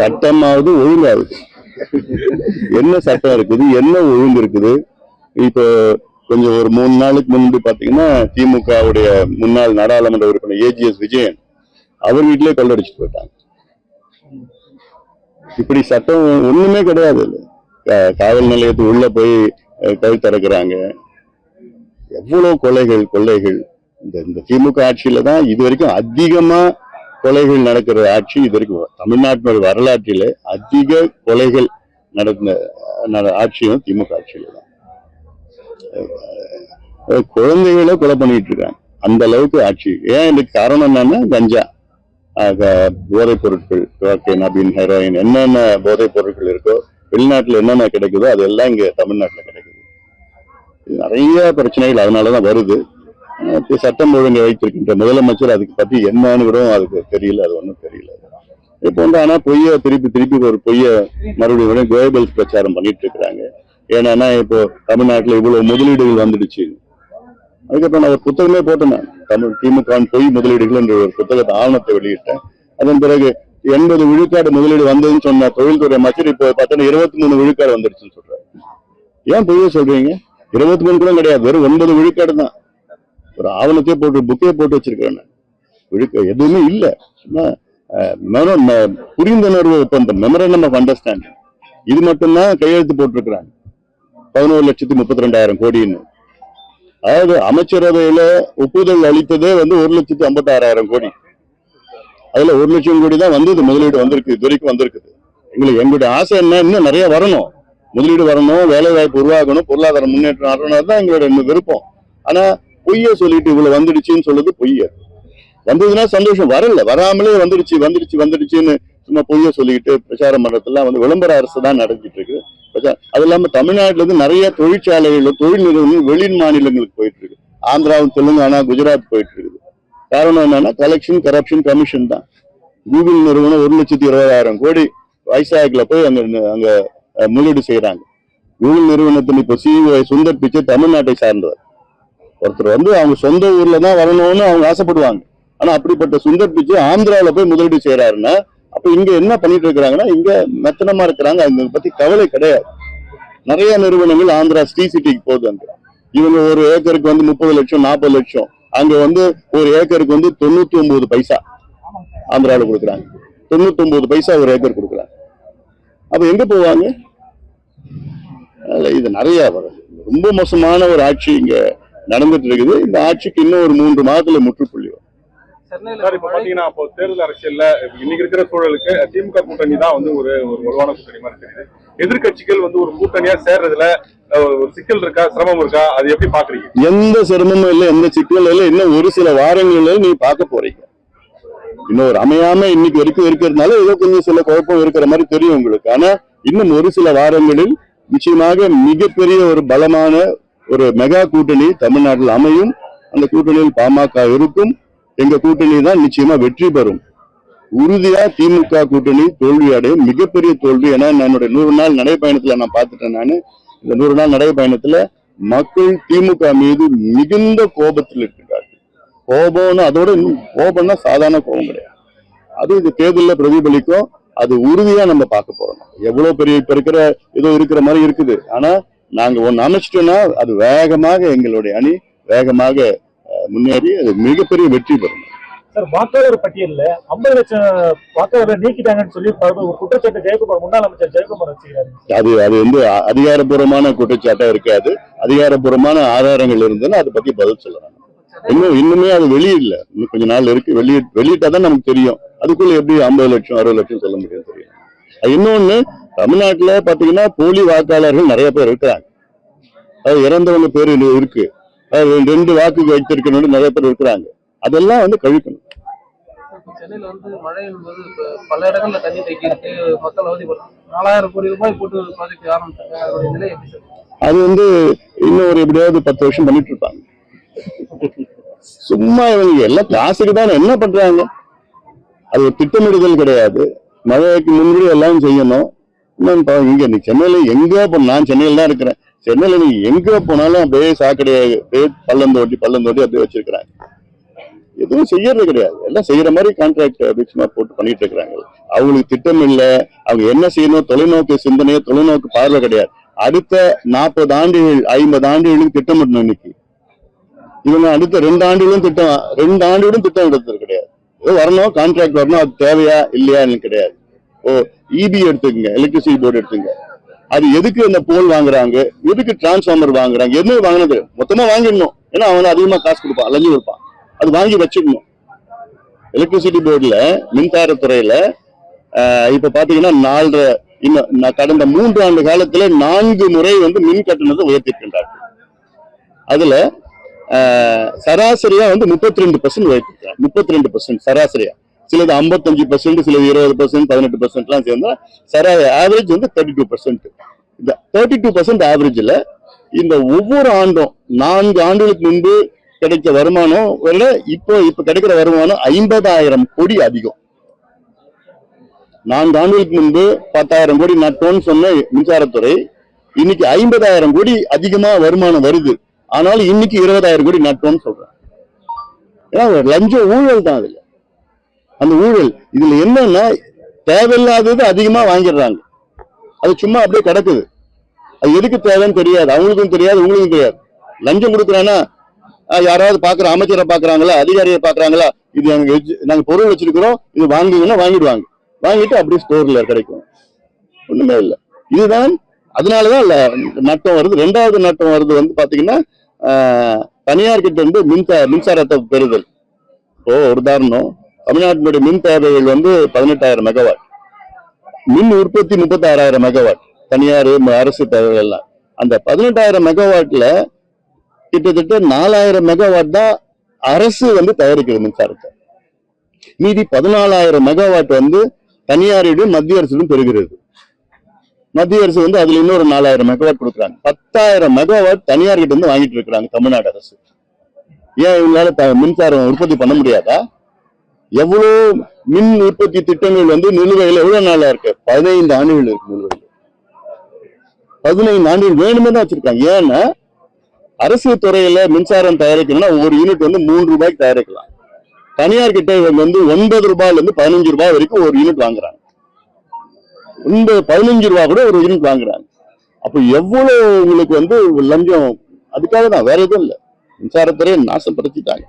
சட்டமாவது ஒழுங்காகுது. என்ன சட்டம் இருக்குது, என்ன ஒழுங்கு இருக்குது? இப்போ கொஞ்சம் ஒரு 3 நாளுக்கு முன்பு பாத்தீங்கன்னா திமுகவுடைய முன்னாள் நாடாளுமன்ற உறுப்பினர் ஏஜிஎஸ் விஜயன் அவர் வீட்டிலே கொள்ளடிச்சுட்டு போயிட்டாங்க. இப்படி சட்டம் ஒண்ணுமே கிடையாது. காவல் நிலையத்துக்கு உள்ள போய் கழுத்தறக்குறாங்க. எவ்வளவு கொள்ளைகள். இந்த திமுக ஆட்சியில தான் இது வரைக்கும் அதிகமா கொலைகள் நடக்கிற ஆட்சி. இது வரைக்கும் தமிழ்நாட்டு வரலாற்றில அதிக கொலைகள் நடந்த ஆட்சியும் திமுக ஆட்சியில தான். குழந்தைகளை கொலை பண்ணிட்டு இருக்காங்க, அந்த அளவுக்கு ஆட்சி. ஏன் இதுக்கு காரணம் என்னன்னா கஞ்சா, போதைப் பொருட்கள், நபின், ஹெரோயின், என்னென்ன போதைப் பொருட்கள் இருக்கோ வெளிநாட்டுல என்னென்ன கிடைக்குதோ அதெல்லாம் இங்க தமிழ்நாட்டுல கிடைக்குது. நிறைய பிரச்சனைகள் அதனாலதான் வருது. சட்டம் ஒழுங்கை வைத்திருக்கின்ற முதலமைச்சர் அதுக்கு பத்தி என்னன்னு கூட அதுக்கு தெரியல, அது ஒன்றும் தெரியல. இப்போ வந்து ஆனா திருப்பி ஒரு மறுபடியும் குளோபல் பிரச்சாரம் பண்ணிட்டு இருக்கிறாங்க. ஏன்னா இப்போ தமிழ்நாட்டுல இவ்வளவு முதலீடுகள் வந்துடுச்சு. அதுக்கப்புறம் நான் ஒரு புத்தகமே போட்டேன், திமுக பொய் முதலீடுகள் என்ற ஒரு புத்தகத்தை ஆவணத்தை வெளியிட்டேன். அதன் பிறகு 80 விழுக்காடு முதலீடு வந்ததுன்னு சொன்ன தொழில்துறை அமைச்சர் இப்போ பார்த்தோன்னா 23 விழுக்காடு வந்துடுச்சுன்னு சொல்றாரு. ஏன் பொய்ய சொல்றீங்க? 23 கூட கிடையாது, வெறும் 9 விழுக்காடு தான். ஒரு ஆவணத்தையே போட்டு புக்கே போட்டு வச்சிருக்கேன். எதுவுமே இல்லை, புரிந்துணர்வு ஒப்பந்தம், மெமரண்டம் ஆஃப் அண்டர்ஸ்டாண்டிங், இது மட்டும்தான் கையெழுத்து போட்டிருக்கிறாங்க. 11,32,000 கோடின்னு. அதாவது அமைச்சரவையில ஒப்புதல் அளித்ததே வந்து 1,56,000 கோடி. அதுல 1 லட்சம் கோடி தான் வந்தது, முதலீடு வந்திருக்கு, இது வரைக்கும் வந்திருக்குது. எங்களுடைய ஆசை என்ன, இன்னும் நிறைய வரணும், முதலீடு வரணும், வேலை வாய்ப்பு உருவாகணும், பொருளாதார முன்னேற்றம் வரணும், தான் எங்களோட விருப்பம். ஆனா பொய்ய சொல்லிட்டு இவ்வளவு வந்துடுச்சுன்னு சொல்லுது பொய்ய. வந்ததுன்னா சந்தோஷம், வரல, வராமலே வந்துடுச்சுன்னு சும்மா பொய்ய சொல்லிக்கிட்டு பிரச்சாரம் பண்றதுலாம் வந்து விளம்பர அரசு தான் நடந்துட்டு இருக்கு. அது இல்லாம தமிழ்நாட்டுல இருந்து நிறைய தொழிற்சாலைகள், தொழில் நிறுவனங்கள் வெளி மாநிலங்களுக்கு போயிட்டு இருக்கு. ஆந்திராவும் தெலுங்கானா, குஜராத் போயிட்டு இருக்குது. காரணம் என்னன்னா கலெக்ஷன் கரப்ஷன் கமிஷன் தான். கூகுள் நிறுவனம் 1,20,000 கோடி வைசாக்ல போய் அங்க முதலீடு செய்யறாங்க. கூகுள் நிறுவனத்தின் இப்போ CEO சுந்தர் பிச்சை தமிழ்நாட்டை சார்ந்தவர். ஒருத்தர் வந்து அவங்க சொந்த ஊர்ல தான் வரணும்னு அவங்க ஆசைப்படுவாங்க. ஆனா அப்படிப்பட்ட சுந்தர் பிச்சை ஆந்திராவில போய் முதலீடு செய்யறாருன்னா அப்ப இங்க என்ன பண்ணிட்டு இருக்கிறாங்கன்னா இங்க மெத்தனமா இருக்கிறாங்க, அவங்க பத்தி கவலை கிடையாது. நிறைய நிறுவனங்கள் ஆந்திரா ஸ்ரீ சிட்டிக்கு போகுது. அங்க இவங்க ஒரு ஏக்கருக்கு வந்து 30 லட்சம் 40 லட்சம், அங்க வந்து ஒரு ஏக்கருக்கு வந்து 99 பைசா ஆந்திராவில் கொடுக்குறாங்க. 99 பைசா ஒரு ஏக்கர் கொடுக்குறாங்க. அப்ப எங்க போவாங்க? இது நிறைய ரொம்ப மோசமான ஒரு ஆட்சி இங்க நடந்துட்டு இருக்குது. இந்த ஆட்சிக்கு இன்னும் ஒரு 3 மாதத்துல முற்றுப்புள்ளி வரும். இப்ப பாத்தீங்கன்னா தேர்தல் அரசியல்ல இன்னைக்கு இருக்கிற சூழலுக்கு திமுக கூட்டணி தான் வந்து ஒரு வலுவான கூட்டணி மாதிரி தெரியுது. எதிர்கட்சிகள் வந்து ஒரு கூட்டணியா சேர்றதுல ஒரு சிக்கல் இருக்கா, சிரமம் இருக்கா, அது எப்படி பாக்குறீங்க? எந்த சிரமமும் இல்லை, எந்த சிக்கலும் இல்லை. இன்னும் ஒரு சில வாரங்களில் நீ பார்க்க போறீங்க. இன்னும் ஒரு அமையாம இன்னைக்கு வரைக்கும் இருக்கிறதுனால ஏதோ கொஞ்சம் சில குழப்பம் இருக்கிற மாதிரி தெரியும் உங்களுக்கு. ஆனா இன்னும் ஒரு சில வாரங்களில் நிச்சயமாக மிகப்பெரிய ஒரு பலமான ஒரு மெகா கூட்டணி தமிழ்நாட்டில் அமையும். அந்த கூட்டணியில் பாமக இருக்கும். எங்க கூட்டணி தான் நிச்சயமா வெற்றி பெறும். உறுதியா திமுக கூட்டணி தோல்வி அடையும், மிகப்பெரிய தோல்வி. ஏன்னா என்னுடைய 100 நாள் நடைபயணத்துல நான் பார்த்துட்டேன். நானு இந்த 100 நாள் நடைபயணத்துல மக்கள் திமுக மீது மிகுந்த கோபத்தில் இருக்கிறார்கள். கோபம்னு அதோட கோபம்னா சாதாரண கோபம் கிடையாது, அது இந்த தேர்தலில் பிரதிபலிக்கும். அது உறுதியா நம்ம பார்க்க போறோம். எவ்வளவு பெரிய இப்ப இருக்கிற ஏதோ இருக்கிற மாதிரி இருக்குது. ஆனா நாங்க ஒன்னு அமைச்சிட்டோம்னா அது வேகமாக எங்களுடைய அணி வேகமாக முன்னேறி அது மிகப்பெரிய வெற்றி பெறும். சார், வாக்காளர் பட்டியல்ல 50 லட்சம் வாக்காளரை நீக்கிட்டாங்கன்னு சொல்லி ஒரு குற்றச்சாட்டு ஜெயக்குமார், முன்னாள் அமைச்சர் ஜெயக்குமார் வச்சுக்கிறாரு. அது வந்து அதிகாரப்பூர்வமான குற்றச்சாட்டா இருக்காது. அதிகாரப்பூர்வமான ஆதாரங்கள் இருந்ததுன்னா அதை பத்தி பதில் சொல்லலாம். இன்னுமே அது வெளியிடல, இன்னும் கொஞ்ச நாள் இருக்கு. வெளியிட்டாதான் நமக்கு தெரியும். அதுக்குள்ள எப்படி 50 லட்சம் 60 லட்சம் சொல்ல முடியும் தெரியும். இன்னொன்னு, தமிழ்நாட்டுல பாத்தீங்கன்னா போலி வாக்காளர்கள் நிறைய பேர் இருக்கிறாங்க. அது இறந்தவங்க பேரு இருக்கு. 2 வாக்கு வைத்திருக்கணும் நிறைய பேர் இருக்கிறாங்க. அதெல்லாம் வந்து கழிக்கணும். சென்னையில வந்து மழையின் போது பல இடங்கள்ல தண்ணி தேக்கி இருக்கு, மக்கள் அவதிப்படுறாங்க. 4,000 கோடி ரூபாய் போட்டு ப்ராஜெக்ட் ஆரம்பிச்சாங்க. அதோட நிலை எப்படி சார்? அது வந்து இன்னும் ஒரு எப்படியாவது 10 வருஷம் பண்ணிட்டு இருப்பாங்க. சும்மா இவங்க எல்லாம் காசுக்கு தான் என்ன பண்றாங்க. அது ஒரு திட்டமிடுதல் கிடையாது. மழைக்கு முன்னாடி எல்லாம் செய்யணும். இங்க நீ சென்னையில எங்க நான் சென்னையில தான் இருக்கிறேன். சென்னையில நீ எங்க போனாலும் அப்படியே சாக்கடையை பள்ளம் தோண்டி அப்படியே வச்சிருக்கிறாங்க. எதுவும் செய்யறது கிடையாது. எல்லாம் செய்யற மாதிரி கான்ட்ராக்ட் சும்மா போட்டு பண்ணிட்டு இருக்கிறாங்க. அவங்களுக்கு திட்டம் இல்லை. அவங்க என்ன செய்யணும், தொலைநோக்கு சிந்தனையோ தொலைநோக்கு பார்வை கிடையாது. அடுத்த 40 ஆண்டுகள் 50 ஆண்டுகளுக்கு திட்டமிடணும். இன்னைக்கு இவங்க அடுத்த 2 ஆண்டுகளும் திட்டம் எடுத்தது கிடையாது. ஏதோ வரணும், கான்ட்ராக்ட் வரணும், அது தேவையா இல்லையா கிடையாது. இபி எடுத்துக்கங்க, எலக்ட்ரிசிட்டி போர்டு எடுத்துங்க. அது எதுக்கு அந்த போல் வாங்குறாங்க, எதுக்கு டிரான்ஸ்ஃபார்மர் வாங்குறாங்க, என்ன வாங்கினது மொத்தமா வாங்கிடணும். ஏன்னா அவன் அதிகமா காசு கொடுப்பான், லஞ்சம் கொடுப்பான். அது வாங்கி வச்சுக்கணும். எலக்ட்ரிசிட்டி போர்டுல மின்சாரத்துறையில இப்ப பாத்தீங்கன்னா கடந்த 3 ஆண்டு காலத்துல 4 முறை மின் கட்டணத்தை உயர்த்திருக்கின்றார்கள். அதுல சராசரியா 32% உயர்த்திருக்காங்க. 32% சராசரியா. சிலது 55%, சிலது 20%, 18% எல்லாம் சேர்ந்தா ஆவரேஜ் 32%. இந்த 32% ஆவரேஜ்ல இந்த ஒவ்வொரு ஆண்டும் 4 ஆண்டுகளுக்கு முன்பு கிடைச்ச வருமானம் இப்ப கிடைக்கிற வருமானம் 50,000 கோடி அதிகம். 4 ஆண்டுகளுக்கு முன்பு 10,000 கோடி நட்டோன்னு சொன்ன மின்சாரத்துறை இன்னைக்கு 50,000 கோடி அதிகமா வருமானம் வருது. ஆனாலும் இன்னைக்கு 20,000 கோடி நட்டோன்னு சொல்றேன். ஏன்னா லஞ்சம் ஊழல் தான். அதுல அந்த ஊழல் இதுல என்னன்னா தேவையில்லாதது அதிகமா வாங்கிடுறாங்க. அது சும்மா அப்படியே கிடக்குது. அது எதுக்கு தேவைன்னு தெரியாது, அவங்களுக்கும் தெரியாது, உங்களுக்கும் தெரியாது. லஞ்சம் கொடுக்குறான்னா யாராவது பாக்குற அமைச்சரை பாக்குறாங்களா, அதிகாரியை பாக்குறாங்களா, இது நாங்க பொருள் வச்சிருக்கிறோம், இது வாங்குங்கன்னா வாங்கிடுவாங்க. வாங்கிட்டு அப்படியே ஸ்டோர்ல கிடைக்கும். ஒண்ணுமே இல்லை. இதுதான் அதனாலதான் நட்டம் வருது. 2வது நட்டம் வருது பாத்தீங்கன்னா தனியார் கிட்ட இருந்து மின்சாரத்தை பெறுதல். ஒரு உதாரணம், தமிழ்நாட்டினுடைய மின் தேவைகள் 18,000 மெகாவாட், மின் உற்பத்தி 36,000 மெகாவாட், தனியார் அரசு தேவைகள் எல்லாம். அந்த 18,000 மெகாவாட்ல கிட்டத்தட்ட 4,000 மெகாவாட் தான் அரசு தயாரிக்கிறது மின்சாரத்தை. மீதி 14,000 மெகாவாட் தனியாரிடம் மத்திய அரசிடம் பெறுகிறது. மத்திய அரசு அதுல இன்னொரு 4,000 மெகாவாட் கொடுக்குறாங்க. 10,000 மெகாவாட் தனியார் கிட்ட இருந்து வாங்கிட்டு இருக்கிறாங்க தமிழ்நாடு அரசு. ஏன் இவங்களால மின்சாரம் உற்பத்தி பண்ண முடியாதா? எவ்வளவு மின் உற்பத்தி திட்டங்கள் நிலுவையில் எவ்வளவு நாளா இருக்கு? 15 ஆண்டுகள் இருக்கு நிலுவையில். 15 ஆண்டுகள் வேணுமே தான் வச்சிருக்காங்க. ஏன்னா அரசு துறையில மின்சாரம் தயாரிக்கணும்னா ஒரு யூனிட் 3 ரூபாய்க்கு தயாரிக்கலாம். தனியார் கிட்ட இவங்க 9 ரூபாயில இருந்து 15 ரூபாய் வரைக்கும் ஒரு யூனிட் வாங்குறாங்க. 15 ரூபாய் கூட ஒரு யூனிட் வாங்குறாங்க. அப்ப எவ்வளவு உங்களுக்கு லஞ்சம்? அதுக்காக தான், வேற எதுவும் இல்லை. மின்சாரத்துறையை நாசப்படுத்திட்டாங்க.